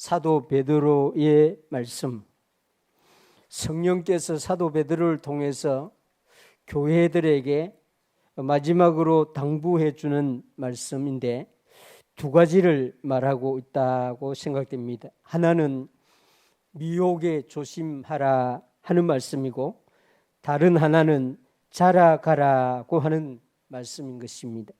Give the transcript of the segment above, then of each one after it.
사도 베드로의 말씀, 성령께서 사도 베드로를 통해서 교회들에게 마지막으로 당부해 주는 말씀인데 두 가지를 말하고 있다고 생각됩니다. 하나는 미혹에 조심하라 하는 말씀이고, 다른 하나는 자라가라고 하는 말씀인 것입니다.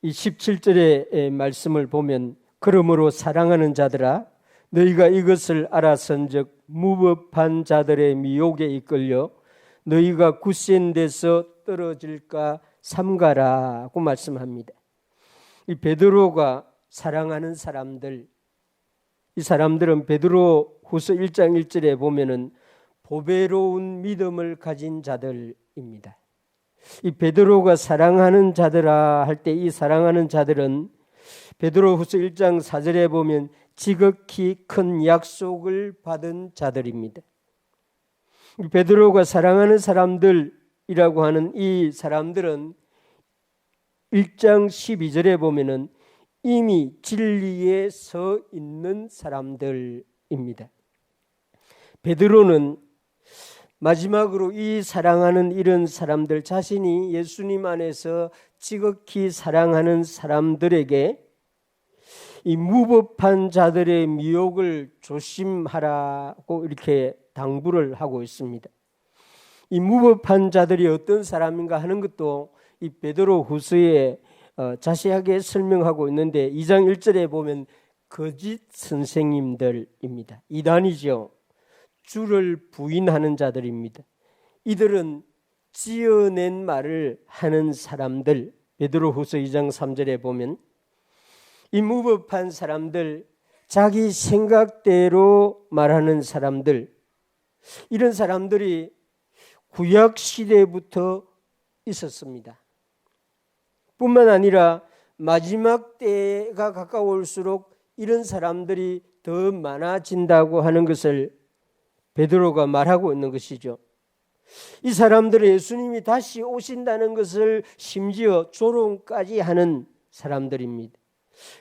이 17절의 말씀을 보면, 그러므로 사랑하는 자들아, 너희가 이것을 알아선즉 무법한 자들의 미혹에 이끌려 너희가 굳센 데서 떨어질까 삼가라고 말씀합니다. 이 베드로가 사랑하는 사람들, 이 사람들은 베드로 후서 1장 1절에 보면은 보배로운 믿음을 가진 자들입니다. 이 베드로가 사랑하는 자들아 할 때 이 사랑하는 자들은 베드로 후서 1장 4절에 보면 지극히 큰 약속을 받은 자들입니다. 베드로가 사랑하는 사람들이라고 하는 이 사람들은 1장 12절에 보면은 이미 진리에 서 있는 사람들입니다. 베드로는 마지막으로 이 사랑하는 이런 사람들, 자신이 예수님 안에서 지극히 사랑하는 사람들에게 이 무법한 자들의 미혹을 조심하라고 이렇게 당부를 하고 있습니다. 이 무법한 자들이 어떤 사람인가 하는 것도 이 베드로 후서에 자세하게 설명하고 있는데 2장 1절에 보면 거짓 선생님들입니다. 이단이죠. 주를 부인하는 자들입니다. 이들은 지어낸 말을 하는 사람들, 베드로 후서 2장 3절에 보면 이 무법한 사람들, 자기 생각대로 말하는 사람들, 이런 사람들이 구약 시대부터 있었습니다. 뿐만 아니라 마지막 때가 가까울수록 이런 사람들이 더 많아진다고 하는 것을 베드로가 말하고 있는 것이죠. 이 사람들은 예수님이 다시 오신다는 것을 심지어 조롱까지 하는 사람들입니다.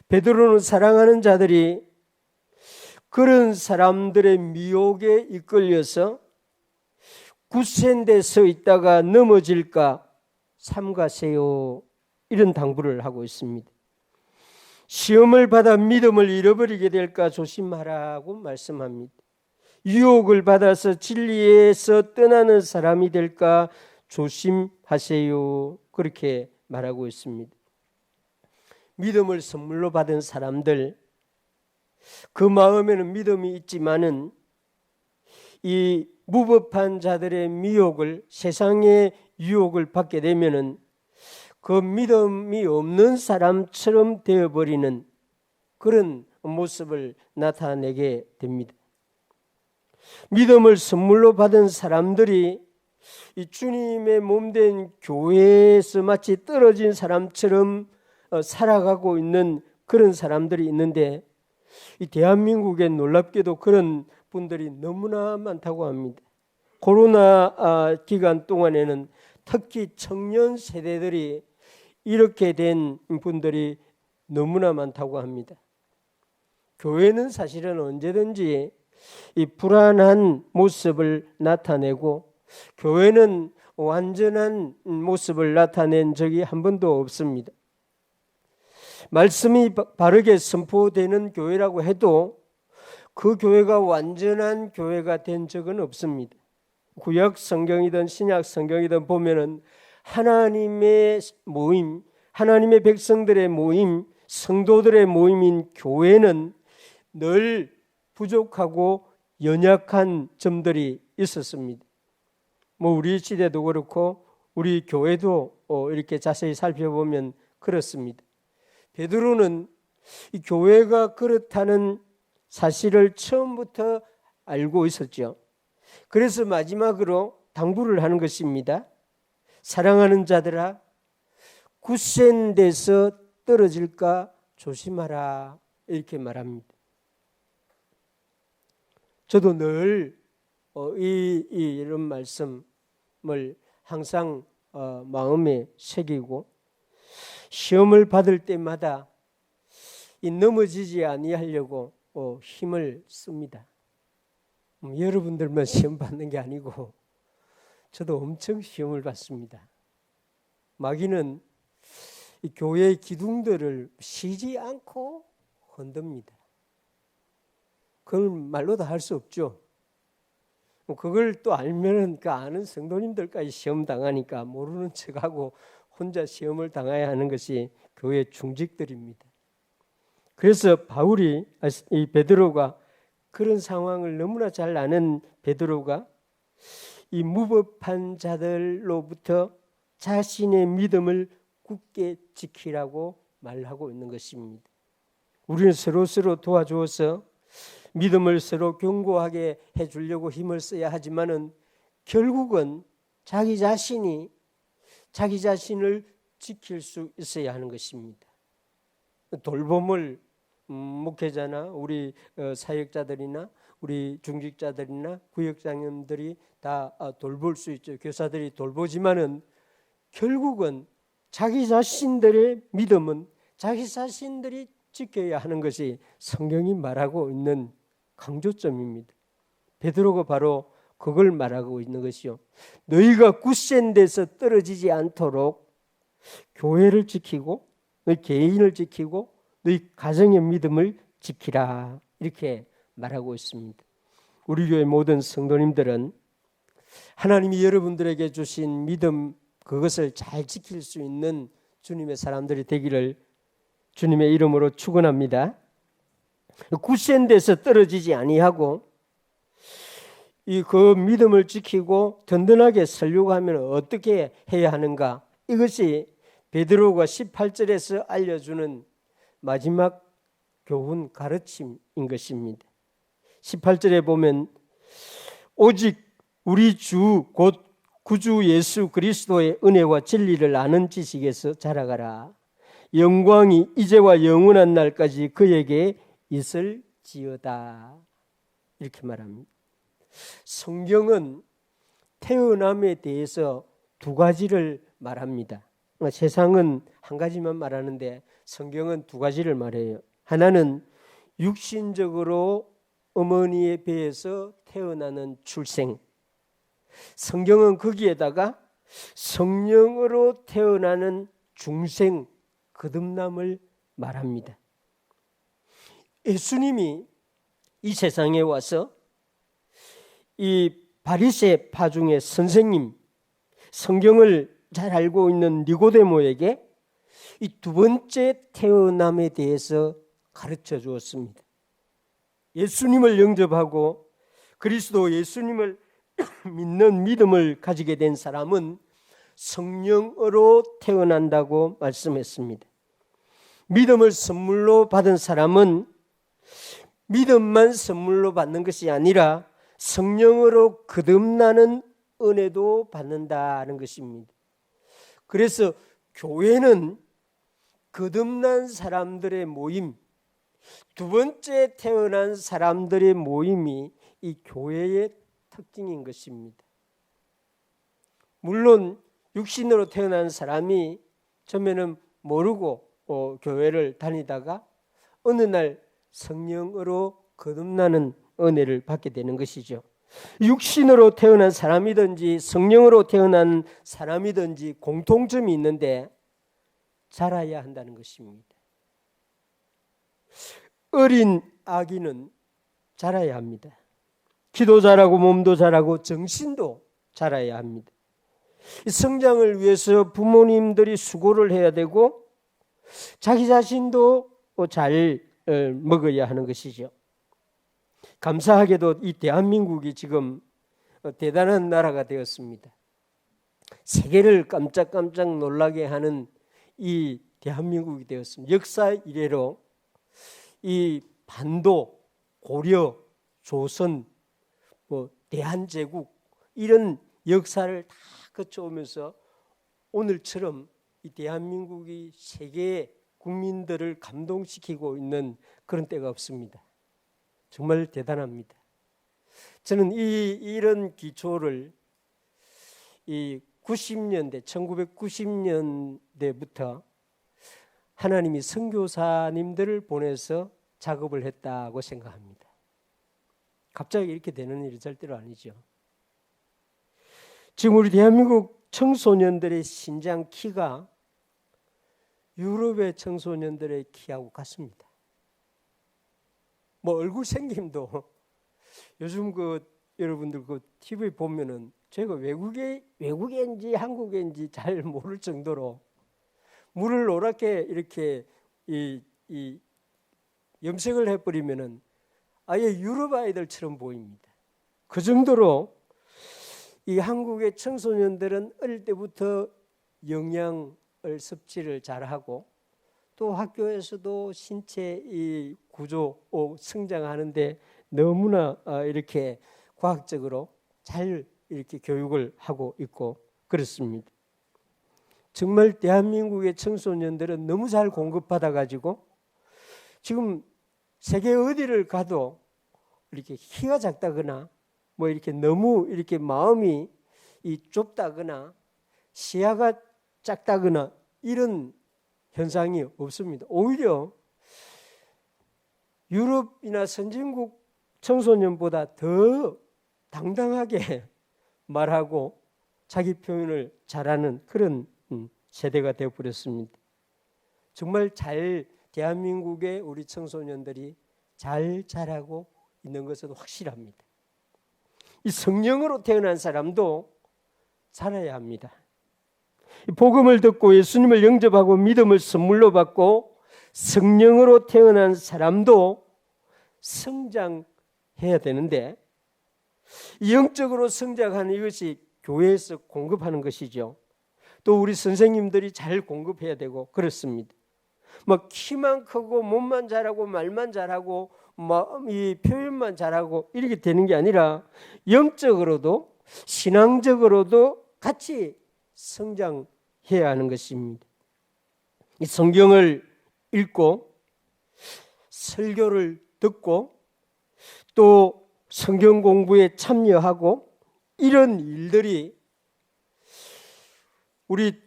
베드로는 사랑하는 자들이 그런 사람들의 미혹에 이끌려서 굳센 데 서 있다가 넘어질까 삼가세요, 이런 당부를 하고 있습니다. 시험을 받아 믿음을 잃어버리게 될까 조심하라고 말씀합니다. 유혹을 받아서 진리에서 떠나는 사람이 될까 조심하세요, 그렇게 말하고 있습니다. 믿음을 선물로 받은 사람들, 그 마음에는 믿음이 있지만은 이 무법한 자들의 미혹을, 세상의 유혹을 받게 되면은 그 믿음이 없는 사람처럼 되어버리는 그런 모습을 나타내게 됩니다. 믿음을 선물로 받은 사람들이 이 주님의 몸된 교회에서 마치 떨어진 사람처럼 살아가고 있는 그런 사람들이 있는데, 이 대한민국에 놀랍게도 그런 분들이 너무나 많다고 합니다. 코로나 기간 동안에는 특히 청년 세대들이 이렇게 된 분들이 너무나 많다고 합니다. 교회는 사실은 언제든지 이 불안한 모습을 나타내고, 교회는 완전한 모습을 나타낸 적이 한 번도 없습니다. 말씀이 바르게 선포되는 교회라고 해도 그 교회가 완전한 교회가 된 적은 없습니다. 구약 성경이든 신약 성경이든 보면은 하나님의 모임, 하나님의 백성들의 모임, 성도들의 모임인 교회는 늘 부족하고 연약한 점들이 있었습니다. 우리 시대도 그렇고 우리 교회도 이렇게 자세히 살펴보면 그렇습니다. 베드로는 이 교회가 그렇다는 사실을 처음부터 알고 있었죠. 그래서 마지막으로 당부를 하는 것입니다. 사랑하는 자들아, 굳센 데서 떨어질까 조심하라, 이렇게 말합니다. 저도 늘 이런 말씀을 항상 마음에 새기고, 시험을 받을 때마다 이 넘어지지 아니하려고 힘을 씁니다. 여러분들만 시험 받는 게 아니고 저도 엄청 시험을 받습니다. 마귀는 이 교회의 기둥들을 쉬지 않고 흔듭니다. 그걸 말로 다 할 수 없죠. 그걸 또 알면은 그 아는 성도님들까지 시험 당하니까 모르는 척하고 혼자 시험을 당해야 하는 것이 교회 중직들입니다. 그래서 이 베드로가 그런 상황을 너무나 잘 아는 베드로가 이 무법한 자들로부터 자신의 믿음을 굳게 지키라고 말하고 있는 것입니다. 우리는 서로 도와주어서 믿음을 서로 견고하게 해주려고 힘을 써야 하지만은 결국은 자기 자신이 자기 자신을 지킬 수 있어야 하는 것입니다. 돌봄을 목회자나 우리 사역자들이나 우리 중직자들이나 구역장님들이 다 돌볼 수 있죠. 교사들이 돌보지만은 결국은 자기 자신들의 믿음은 자기 자신들이 지켜야 하는 것이 성경이 말하고 있는 강조점입니다. 베드로가 바로 그걸 말하고 있는 것이요. 너희가 굳센 데서 떨어지지 않도록 교회를 지키고 너희 개인을 지키고 너희 가정의 믿음을 지키라 이렇게 말하고 있습니다. 우리 교회 모든 성도님들은 하나님이 여러분들에게 주신 믿음 그것을 잘 지킬 수 있는 주님의 사람들이 되기를 주님의 이름으로 축원합니다. 굳센 데서 떨어지지 아니하고 그 믿음을 지키고 든든하게 살려고 하면 어떻게 해야 하는가? 이것이 베드로가 18절에서 알려주는 마지막 교훈 가르침인 것입니다. 18절에 보면 오직 우리 주 곧 구주 예수 그리스도의 은혜와 진리를 아는 지식에서 자라가라. 영광이 이제와 영원한 날까지 그에게 있을지어다. 이렇게 말합니다. 성경은 태어남에 대해서 두 가지를 말합니다. 세상은 한 가지만 말하는데 성경은 두 가지를 말해요. 하나는 육신적으로 어머니의 배에서 태어나는 출생. 성경은 거기에다가 성령으로 태어나는 중생, 거듭남을 말합니다. 예수님이 이 세상에 와서 이 바리새 파 중의 선생님, 성경을 잘 알고 있는 니고데모에게 이 두 번째 태어남에 대해서 가르쳐 주었습니다. 예수님을 영접하고 그리스도 예수님을 믿는 믿음을 가지게 된 사람은 성령으로 태어난다고 말씀했습니다. 믿음을 선물로 받은 사람은 믿음만 선물로 받는 것이 아니라 성령으로 거듭나는 은혜도 받는다는 것입니다. 그래서 교회는 거듭난 사람들의 모임, 두 번째 태어난 사람들의 모임이 이 교회의 특징인 것입니다. 물론 육신으로 태어난 사람이 처음에는 모르고 교회를 다니다가 어느 날 성령으로 거듭나는 은혜를 받게 되는 것이죠. 육신으로 태어난 사람이든지 성령으로 태어난 사람이든지 공통점이 있는데 자라야 한다는 것입니다. 어린 아기는 자라야 합니다. 기도 잘하고 몸도 잘하고 정신도 자라야 합니다. 성장을 위해서 부모님들이 수고를 해야 되고 자기 자신도 잘 먹어야 하는 것이죠. 감사하게도 이 대한민국이 지금 대단한 나라가 되었습니다. 세계를 깜짝깜짝 놀라게 하는 이 대한민국이 되었습니다. 역사 이래로 이 반도, 고려, 조선, 대한제국 이런 역사를 다 거쳐오면서 오늘처럼 이 대한민국이 세계 국민들을 감동시키고 있는 그런 때가 없습니다. 정말 대단합니다. 저는 이런 기초를 이 1990년대부터 하나님이 선교사님들을 보내서 작업을 했다고 생각합니다. 갑자기 이렇게 되는 일이 절대로 아니죠. 지금 우리 대한민국 청소년들의 신장 키가 유럽의 청소년들의 키하고 같습니다. 뭐 얼굴 생김도 요즘 여러분들 TV 보면은 제가 외국인지 한국인지 잘 모를 정도로 물을 노랗게 이렇게 이 염색을 해버리면은 아예 유럽 아이들처럼 보입니다. 그 정도로 이 한국의 청소년들은 어릴 때부터 영양을 섭취를 잘하고 또 학교에서도 신체 이 구조 성장하는데 너무나 이렇게 과학적으로 잘 이렇게 교육을 하고 있고 그렇습니다. 정말 대한민국의 청소년들은 너무 잘 공급받아 가지고 지금 세계 어디를 가도 이렇게 키가 작다거나 뭐 이렇게 너무 이렇게 마음이 좁다거나 시야가 작다거나 이런 현상이 없습니다. 오히려 유럽이나 선진국 청소년보다 더 당당하게 말하고 자기 표현을 잘하는 그런 세대가 되어버렸습니다. 정말 대한민국의 우리 청소년들이 잘 자라고 있는 것은 확실합니다. 이 성령으로 태어난 사람도 살아야 합니다. 복음을 듣고 예수님을 영접하고 믿음을 선물로 받고 성령으로 태어난 사람도 성장해야 되는데 영적으로 성장하는 이것이 교회에서 공급하는 것이죠. 또 우리 선생님들이 잘 공급해야 되고 그렇습니다. 뭐 키만 크고 몸만 잘하고 말만 잘하고 이 표현만 잘하고 이렇게 되는 게 아니라 영적으로도 신앙적으로도 같이 성장해야 하는 것입니다. 이 성경을 읽고 설교를 듣고 또 성경 공부에 참여하고 이런 일들이 우리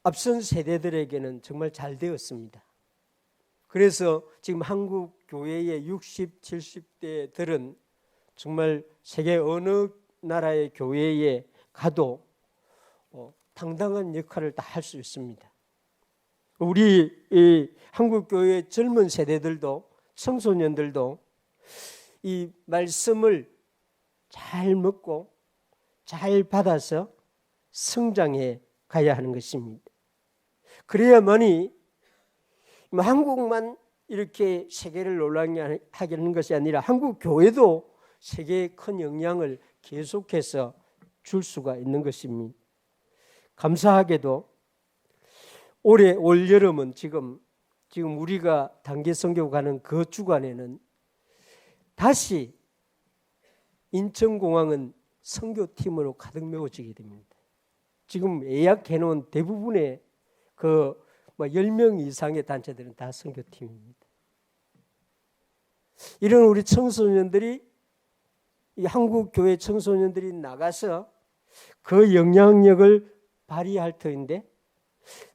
앞선 세대들에게는 정말 잘 되었습니다. 그래서 지금 한국 교회의 60, 70대들은 정말 세계 어느 나라의 교회에 가도 당당한 역할을 다 할 수 있습니다. 우리 이 한국 교회의 젊은 세대들도 청소년들도 이 말씀을 잘 먹고 잘 받아서 성장해 가야 하는 것입니다. 그래야만이 한국만 이렇게 세계를 놀라게 하는 것이 아니라 한국 교회도 세계에 큰 영향을 계속해서 줄 수가 있는 것입니다. 감사하게도 올 여름은 지금 우리가 단계 선교 가는 그 주간에는 다시 인천공항은 선교팀으로 가득 메워지게 됩니다. 지금 예약해 놓은 대부분의 10명 이상의 단체들은 다 선교팀입니다. 이런 우리 청소년들이 이 한국 교회 청소년들이 나가서 그 영향력을 발휘할 터인데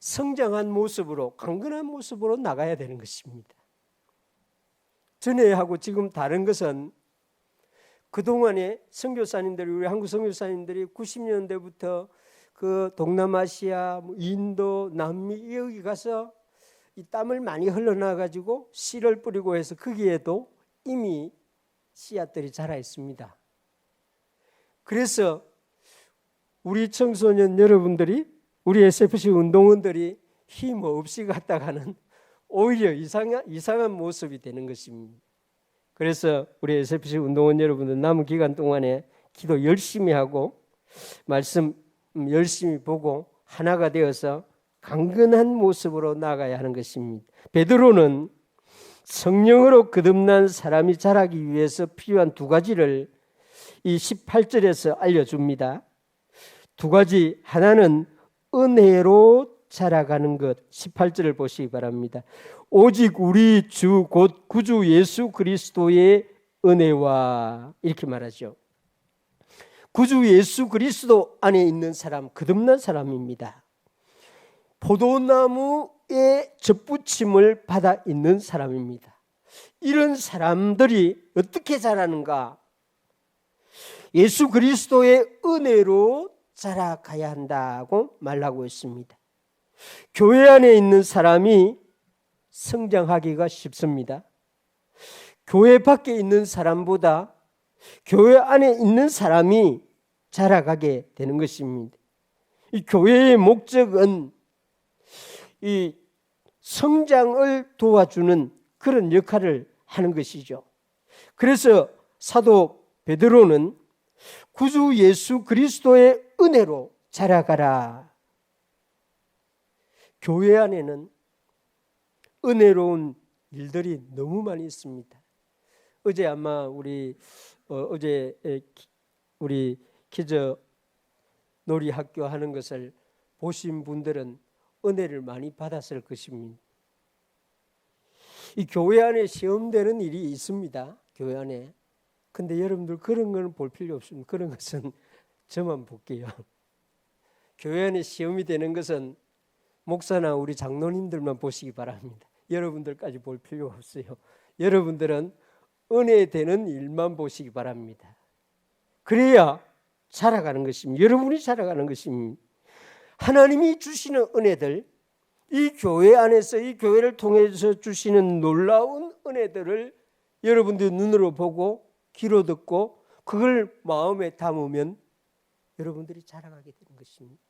성장한 모습으로 강건한 모습으로 나가야 되는 것입니다. 전에하고 지금 다른 것은 그동안에 선교사님들이 우리 한국 선교사님들이 90년대부터 그 동남아시아, 인도, 남미 여기 가서 이 땀을 많이 흘러나 가지고 씨를 뿌리고 해서 거기에도 이미 씨앗들이 자라 있습니다. 그래서 우리 청소년 여러분들이 우리 SFC 운동원들이 힘 없이 갔다가는 오히려 이상한 모습이 되는 것입니다. 그래서 우리 SFC 운동원 여러분들 남은 기간 동안에 기도 열심히 하고 말씀 열심히 보고 하나가 되어서 강건한 모습으로 나가야 하는 것입니다. 베드로는 성령으로 거듭난 사람이 자라기 위해서 필요한 두 가지를 이 18절에서 알려줍니다. 두 가지, 하나는 은혜로 자라가는 것. 18절을 보시기 바랍니다. 오직 우리 주 곧 구주 예수 그리스도의 은혜와, 이렇게 말하죠. 구주 예수 그리스도 안에 있는 사람, 거듭난 사람입니다. 포도나무의 접붙임을 받아 있는 사람입니다. 이런 사람들이 어떻게 자라는가? 예수 그리스도의 은혜로 자라가야 한다고 말하고 있습니다. 교회 안에 있는 사람이 성장하기가 쉽습니다. 교회 밖에 있는 사람보다 교회 안에 있는 사람이 자라가게 되는 것입니다. 이 교회의 목적은 이 성장을 도와주는 그런 역할을 하는 것이죠. 그래서 사도 베드로는 구주 예수 그리스도의 은혜로 자라가라. 교회 안에는 은혜로운 일들이 너무 많이 있습니다. 어제 아마 우리 키즈 놀이학교 하는 것을 보신 분들은 은혜를 많이 받았을 것입니다. 이 교회 안에 시험되는 일이 있습니다. 교회 안에. 근데 여러분들 그런 건 볼 필요 없습니다. 그런 것은 저만 볼게요. 교회 안에 시험이 되는 것은 목사나 우리 장로님들만 보시기 바랍니다. 여러분들까지 볼 필요 없어요. 여러분들은 은혜 되는 일만 보시기 바랍니다. 그래야 자라가는 것입니다. 여러분이 자라가는 것입니다. 하나님이 주시는 은혜들, 이 교회 안에서 이 교회를 통해서 주시는 놀라운 은혜들을 여러분들 눈으로 보고 귀로 듣고 그걸 마음에 담으면 여러분들이 자라가게 되는 것입니다.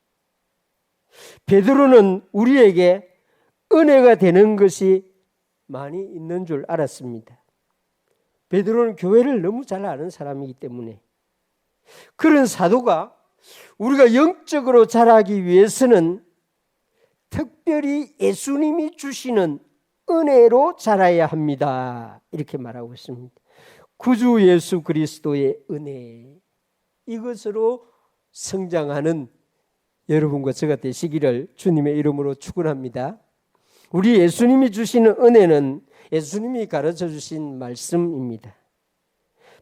베드로는 우리에게 은혜가 되는 것이 많이 있는 줄 알았습니다. 베드로는 교회를 너무 잘 아는 사람이기 때문에 그런 사도가 우리가 영적으로 자라기 위해서는 특별히 예수님이 주시는 은혜로 자라야 합니다. 이렇게 말하고 있습니다. 구주 예수 그리스도의 은혜, 이것으로 성장하는 여러분과 제가 되시기를 주님의 이름으로 축원합니다. 우리 예수님이 주시는 은혜는 예수님이 가르쳐 주신 말씀입니다.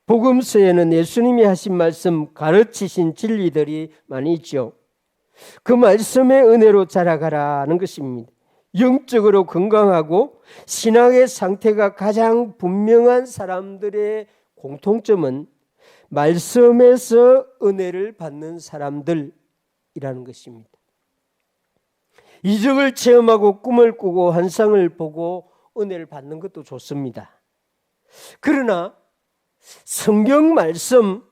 복음서에는 예수님이 하신 말씀, 가르치신 진리들이 많이 있죠. 그 말씀의 은혜로 자라가라는 것입니다. 영적으로 건강하고 신앙의 상태가 가장 분명한 사람들의 공통점은 말씀에서 은혜를 받는 사람들이라는 것입니다. 이적을 체험하고 꿈을 꾸고 환상을 보고 은혜를 받는 것도 좋습니다. 그러나 성경 말씀,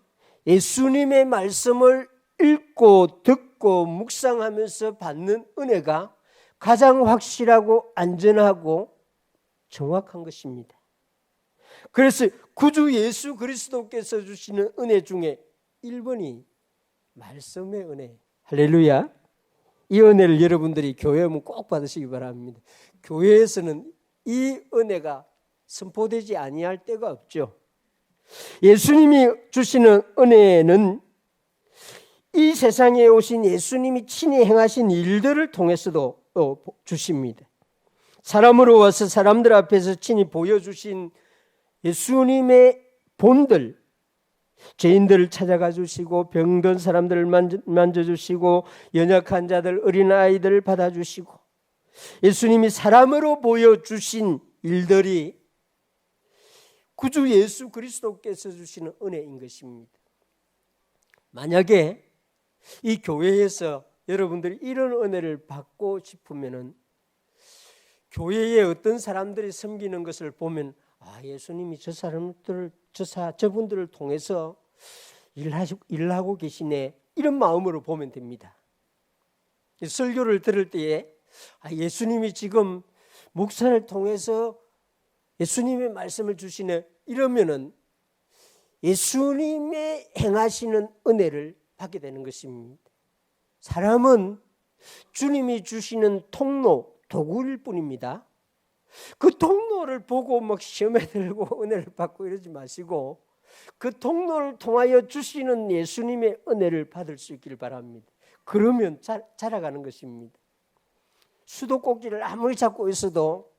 예수님의 말씀을 읽고 듣고 묵상하면서 받는 은혜가 가장 확실하고 안전하고 정확한 것입니다. 그래서 구주 예수 그리스도께서 주시는 은혜 중에 1번이 말씀의 은혜. 할렐루야. 이 은혜를 여러분들이 교회 오면 꼭 받으시기 바랍니다. 교회에서는 이 은혜가 선포되지 아니할 때가 없죠. 예수님이 주시는 은혜는 이 세상에 오신 예수님이 친히 행하신 일들을 통해서도 주십니다. 사람으로 와서 사람들 앞에서 친히 보여주신 예수님의 본들, 죄인들을 찾아가 주시고 병든 사람들을 만져주시고 연약한 자들, 어린아이들을 받아주시고 예수님이 사람으로 보여주신 일들이 구주 예수 그리스도께서 주시는 은혜인 것입니다. 만약에 이 교회에서 여러분들이 이런 은혜를 받고 싶으면은 교회에 어떤 사람들이 섬기는 것을 보면 예수님이 저분들을 통해서 일하고 계시네, 이런 마음으로 보면 됩니다. 설교를 들을 때에 예수님이 지금 목사를 통해서 예수님의 말씀을 주시네, 이러면은 예수님의 행하시는 은혜를 받게 되는 것입니다. 사람은 주님이 주시는 통로, 도구일 뿐입니다. 그 통로를 보고 막 시험에 들고 은혜를 받고 이러지 마시고 그 통로를 통하여 주시는 예수님의 은혜를 받을 수 있기를 바랍니다. 그러면 자라가는 것입니다. 수도꼭지를 아무리 잡고 있어도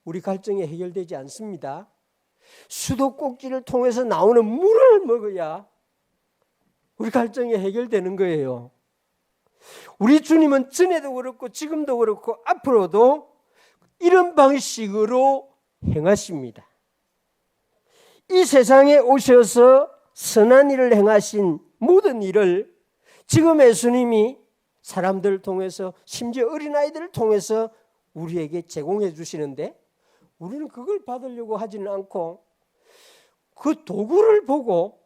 우리 갈증이 해결되지 않습니다. 수도꼭지를 통해서 나오는 물을 먹어야 우리 갈증이 해결되는 거예요. 우리 주님은 전에도 그렇고 지금도 그렇고 앞으로도 이런 방식으로 행하십니다. 이 세상에 오셔서 선한 일을 행하신 모든 일을 지금 예수님이 사람들을 통해서, 심지어 어린아이들을 통해서 우리에게 제공해 주시는데, 우리는 그걸 받으려고 하지는 않고 그 도구를 보고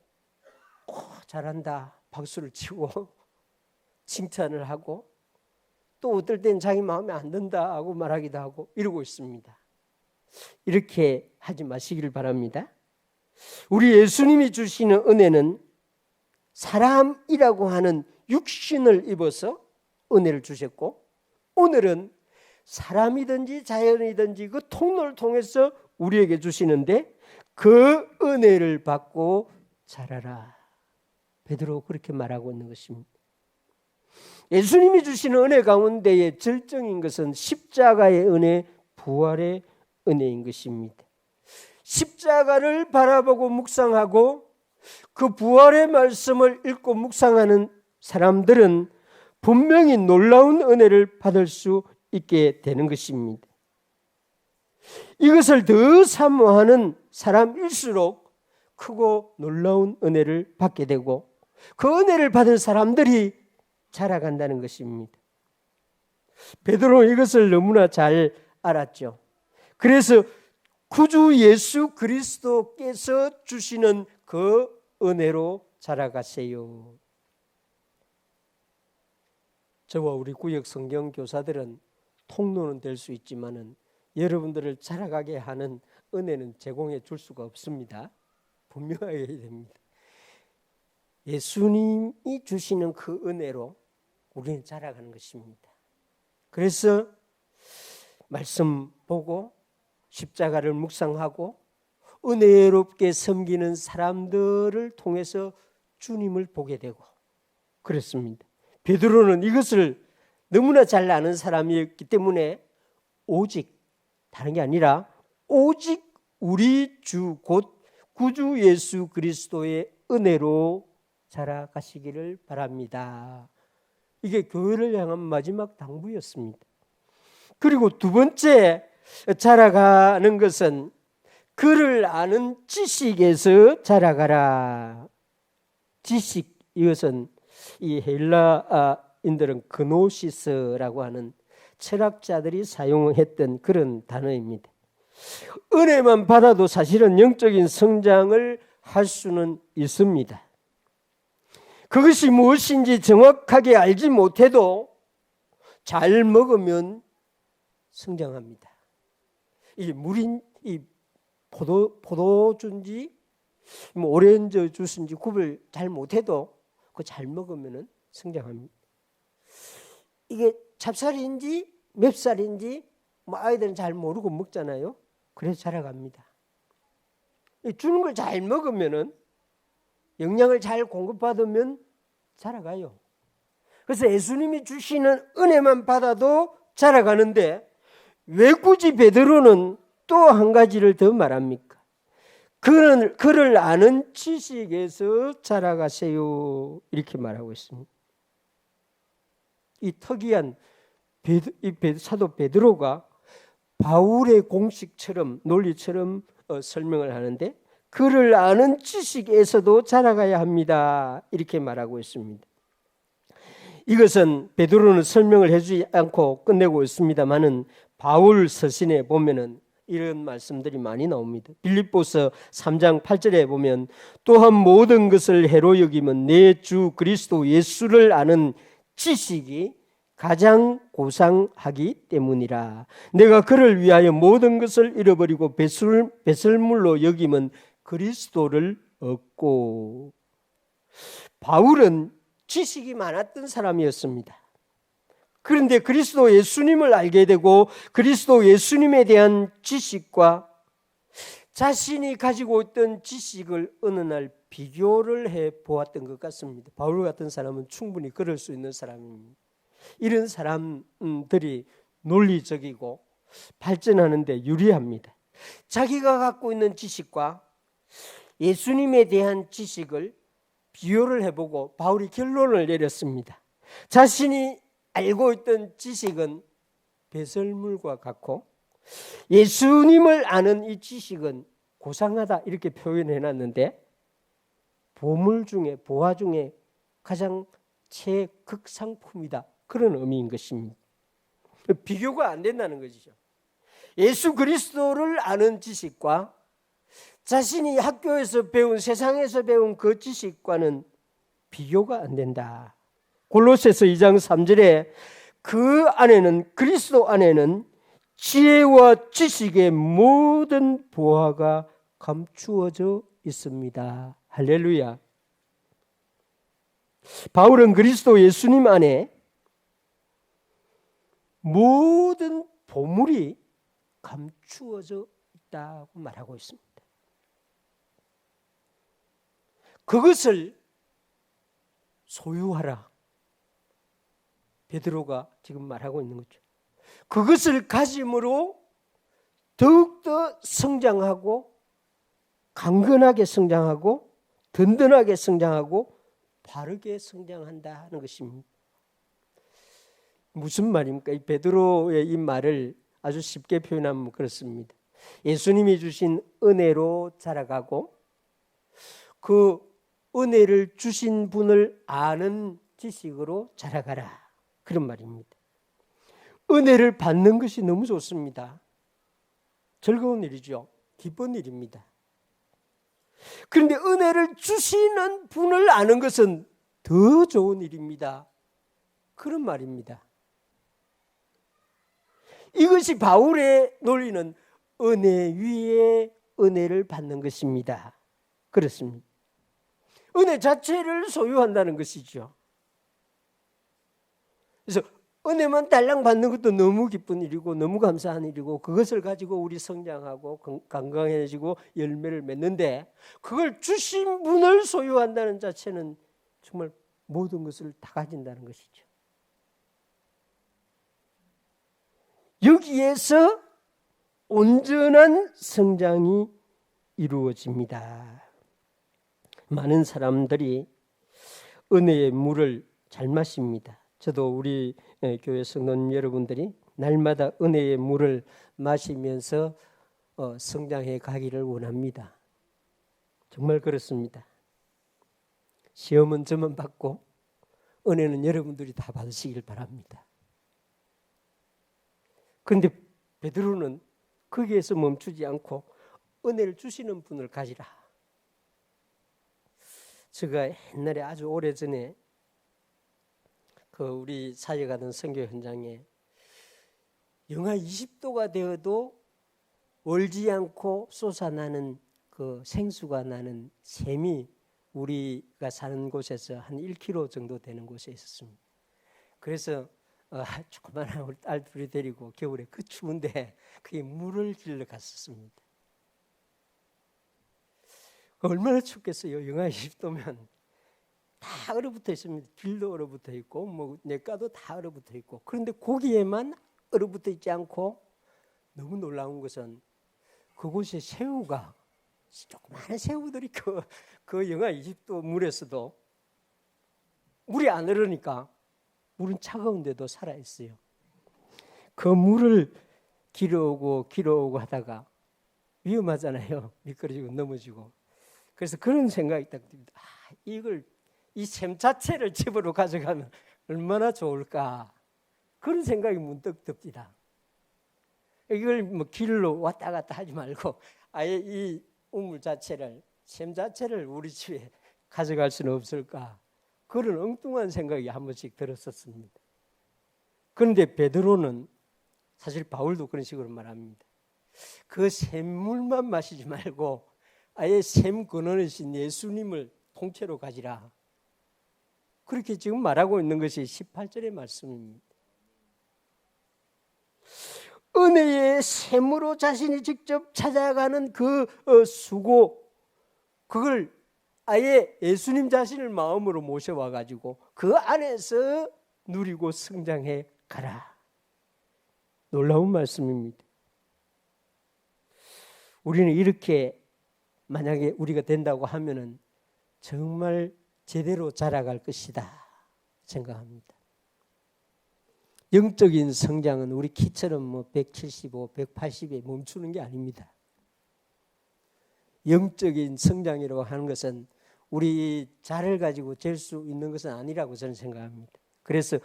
잘한다 박수를 치고 칭찬을 하고, 또 어떨 땐 자기 마음에 안 든다 하고 말하기도 하고 이러고 있습니다. 이렇게 하지 마시기를 바랍니다. 우리 예수님이 주시는 은혜는 사람이라고 하는 육신을 입어서 은혜를 주셨고, 오늘은 사람이든지 자연이든지 그 통로를 통해서 우리에게 주시는데, 그 은혜를 받고 자라라. 베드로 그렇게 말하고 있는 것입니다. 예수님이 주시는 은혜 가운데의 절정인 것은 십자가의 은혜, 부활의 은혜인 것입니다. 십자가를 바라보고 묵상하고 그 부활의 말씀을 읽고 묵상하는 사람들은 분명히 놀라운 은혜를 받을 수 있게 되는 것입니다. 이것을 더 사모하는 사람일수록 크고 놀라운 은혜를 받게 되고, 그 은혜를 받은 사람들이 자라간다는 것입니다. 베드로는 이것을 너무나 잘 알았죠. 그래서 구주 예수 그리스도께서 주시는 그 은혜로 자라가세요. 저와 우리 구역 성경 교사들은 통로는 될 수 있지만은 여러분들을 자라가게 하는 은혜는 제공해 줄 수가 없습니다. 분명하게 해야 됩니다. 예수님이 주시는 그 은혜로 우리는 자라가는 것입니다. 그래서 말씀 보고 십자가를 묵상하고 은혜롭게 섬기는 사람들을 통해서 주님을 보게 되고 그렇습니다. 베드로는 이것을 너무나 잘 아는 사람이었기 때문에 오직, 다른 게 아니라 오직 우리 주 곧 구주 예수 그리스도의 은혜로 자라가시기를 바랍니다. 이게 교회를 향한 마지막 당부였습니다. 그리고 두 번째 자라가는 것은 그를 아는 지식에서 자라가라. 지식, 이것은 이 헬라인들은 그노시스라고 하는 철학자들이 사용했던 그런 단어입니다. 은혜만 받아도 사실은 영적인 성장을 할 수는 있습니다. 그것이 무엇인지 정확하게 알지 못해도 잘 먹으면 성장합니다. 이 물인, 이 포도주인지 뭐 오렌지 주스인지 구별 잘 못해도 그 잘 먹으면 성장합니다. 이게 찹쌀인지 맵쌀인지 뭐 아이들은 잘 모르고 먹잖아요. 그래서 자라갑니다. 주는 걸 잘 먹으면은, 영양을 잘 공급받으면 자라가요. 그래서 예수님이 주시는 은혜만 받아도 자라가는데, 왜 굳이 베드로는 또 한 가지를 더 말합니까? 그를 아는 지식에서 자라가세요. 이렇게 말하고 있습니다. 이 특이한 사도 베드로가 바울의 공식처럼, 논리처럼 설명을 하는데, 그를 아는 지식에서도 자라가야 합니다. 이렇게 말하고 있습니다. 이것은 베드로는 설명을 해주지 않고 끝내고 있습니다만은 바울 서신에 보면은 이런 말씀들이 많이 나옵니다. 빌립보서 3장 8절에 보면 또한 모든 것을 해로 여기면 내 주 그리스도 예수를 아는 지식이 가장 고상하기 때문이라. 내가 그를 위하여 모든 것을 잃어버리고 배설물로 여기면 그리스도를 얻고. 바울은 지식이 많았던 사람이었습니다. 그런데 그리스도 예수님을 알게 되고 그리스도 예수님에 대한 지식과 자신이 가지고 있던 지식을 어느 날 비교를 해 보았던 것 같습니다. 바울 같은 사람은 충분히 그럴 수 있는 사람입니다. 이런 사람들이 논리적이고 발전하는 데 유리합니다. 자기가 갖고 있는 지식과 예수님에 대한 지식을 비교를 해보고 바울이 결론을 내렸습니다. 자신이 알고 있던 지식은 배설물과 같고 예수님을 아는 이 지식은 고상하다 이렇게 표현해 놨는데 보물 중에 보화 중에 가장 최극상품이다 그런 의미인 것입니다. 비교가 안 된다는 것이죠. 예수 그리스도를 아는 지식과 자신이 학교에서 배운 세상에서 배운 그 지식과는 비교가 안 된다. 골로새서 2장 3절에 그 안에는 그리스도 안에는 지혜와 지식의 모든 보화가 감추어져 있습니다. 할렐루야. 바울은 그리스도 예수님 안에 모든 보물이 감추어져 있다고 말하고 있습니다. 그것을 소유하라. 베드로가 지금 말하고 있는 거죠. 그것을 가짐으로 더욱더 성장하고 강건하게 성장하고 든든하게 성장하고 바르게 성장한다 하는 것입니다. 무슨 말입니까? 이 베드로의 이 말을 아주 쉽게 표현하면 그렇습니다. 예수님이 주신 은혜로 자라가고 그 은혜를 주신 분을 아는 지식으로 자라가라. 그런 말입니다. 은혜를 받는 것이 너무 좋습니다. 즐거운 일이죠. 기쁜 일입니다. 그런데 은혜를 주시는 분을 아는 것은 더 좋은 일입니다. 그런 말입니다. 이것이 바울의 논리는 은혜 위에 은혜를 받는 것입니다. 그렇습니다. 은혜 자체를 소유한다는 것이죠. 그래서 은혜만 달랑 받는 것도 너무 기쁜 일이고 너무 감사한 일이고 그것을 가지고 우리 성장하고 건강해지고 열매를 맺는데 그걸 주신 분을 소유한다는 자체는 정말 모든 것을 다 가진다는 것이죠. 여기에서 온전한 성장이 이루어집니다. 많은 사람들이 은혜의 물을 잘 마십니다. 저도 우리 교회 성도님 여러분들이 날마다 은혜의 물을 마시면서 성장해 가기를 원합니다. 정말 그렇습니다. 시험은 저만 받고 은혜는 여러분들이 다 받으시길 바랍니다. 그런데 베드로는 거기에서 멈추지 않고 은혜를 주시는 분을 가지라. 제가 옛날에 아주 오래전에 그 우리 사역하던 선교 현장에 영하 20도가 되어도 얼지 않고 솟아나는 그 생수가 나는 샘이 우리가 사는 곳에서 한 1km 정도 되는 곳에 있었습니다. 그래서 조그만한 우리 딸 둘이 데리고 겨울에 그 추운데 그게 물을 길러 갔었습니다. 얼마나 춥겠어요. 영하 20도면 다 얼어붙어 있습니다. 길도 얼어붙어 있고 뭐 냇가도 다 얼어붙어 있고 그런데 거기에만 얼어붙어 있지 않고 너무 놀라운 것은 그곳에 새우가 조그마한 새우들이 그 영하 20도 물에서도 물이 안 얼으니까 물은 차가운데도 살아있어요. 그 물을 길어오고 하다가 위험하잖아요. 미끄러지고 넘어지고. 그래서 그런 생각이 딱 듭니다. 이 샘 자체를 집으로 가져가면 얼마나 좋을까. 그런 생각이 문득 듭니다. 이걸 뭐 길로 왔다 갔다 하지 말고 아예 이 우물 자체를, 샘 자체를 우리 집에 가져갈 수는 없을까. 그런 엉뚱한 생각이 한 번씩 들었었습니다. 그런데 베드로는 사실 바울도 그런 식으로 말합니다. 그 샘물만 마시지 말고 아예 샘 근원이신 예수님을 통째로 가지라. 그렇게 지금 말하고 있는 것이 18절의 말씀입니다. 은혜의 샘으로 자신이 직접 찾아가는 그 수고, 그걸 아예 예수님 자신을 마음으로 모셔와 가지고 그 안에서 누리고 성장해 가라. 놀라운 말씀입니다. 우리는 이렇게 만약에 우리가 된다고 하면은 정말 제대로 자라갈 것이다 생각합니다. 영적인 성장은 우리 키처럼 뭐 175, 180에 멈추는 게 아닙니다. 영적인 성장이라고 하는 것은 우리 자를 가지고 잴 수 있는 것은 아니라고 저는 생각합니다. 그래서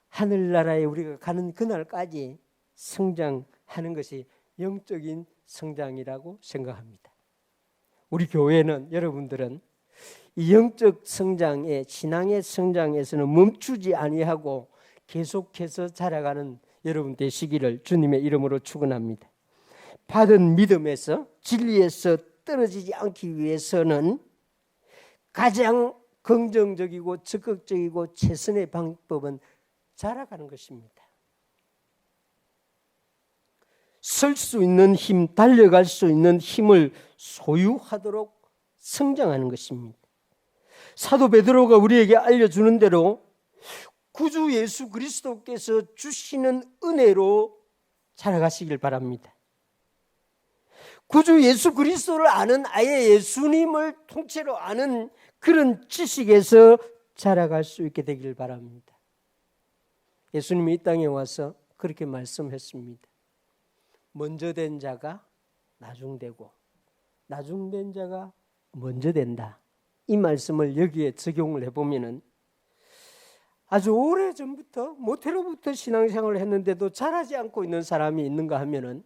하늘나라에 우리가 가는 그날까지 성장하는 것이 영적인 성장이라고 생각합니다. 우리 교회는, 여러분들은 이 영적 성장의, 신앙의 성장에서는 멈추지 아니하고 계속해서 자라가는 여러분 되시기를 주님의 이름으로 축원합니다. 받은 믿음에서, 진리에서 떨어지지 않기 위해서는 가장 긍정적이고 적극적이고 최선의 방법은 자라가는 것입니다. 설 수 있는 힘, 달려갈 수 있는 힘을 소유하도록 성장하는 것입니다. 사도 베드로가 우리에게 알려주는 대로 구주 예수 그리스도께서 주시는 은혜로 자라가시길 바랍니다. 구주 예수 그리스도를 아는, 아예 예수님을 통째로 아는 그런 지식에서 자라갈 수 있게 되길 바랍니다. 예수님이 이 땅에 와서 그렇게 말씀했습니다. 먼저 된 자가 나중되고 나중된 자가 먼저 된다. 이 말씀을 여기에 적용을 해보면은 아주 오래전부터, 모태로부터 신앙생활을 했는데도 자라지 않고 있는 사람이 있는가 하면은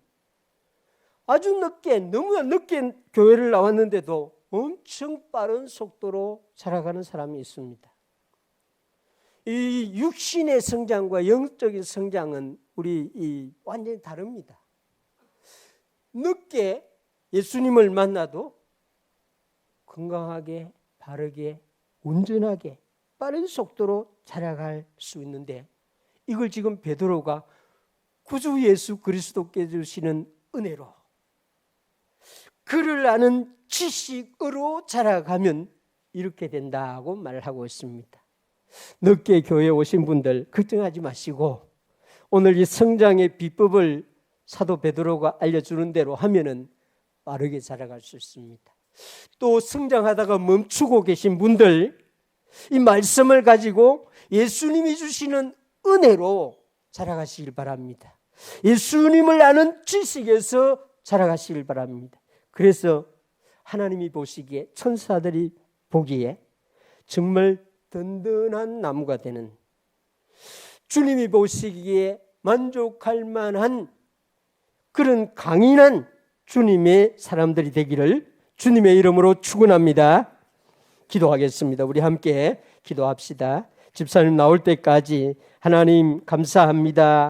아주 늦게, 너무나 늦게 교회를 나왔는데도 엄청 빠른 속도로 자라가는 사람이 있습니다. 이 육신의 성장과 영적인 성장은 우리 완전히 다릅니다. 늦게 예수님을 만나도 건강하게, 바르게, 온전하게, 빠른 속도로 자라갈 수 있는데, 이걸 지금 베드로가 구주 예수 그리스도께 주시는 은혜로, 그를 아는 지식으로 자라가면 이렇게 된다고 말하고 있습니다. 늦게 교회에 오신 분들 걱정하지 마시고 오늘 이 성장의 비법을 사도 베드로가 알려주는 대로 하면은 빠르게 자라갈 수 있습니다. 또 성장하다가 멈추고 계신 분들, 이 말씀을 가지고 예수님이 주시는 은혜로 자라가시길 바랍니다. 예수님을 아는 지식에서 자라가시길 바랍니다. 그래서 하나님이 보시기에, 천사들이 보기에 정말 든든한 나무가 되는, 주님이 보시기에 만족할 만한 그런 강인한 주님의 사람들이 되기를 주님의 이름으로 축원합니다. 기도하겠습니다. 우리 함께 기도합시다. 집사님 나올 때까지 하나님 감사합니다.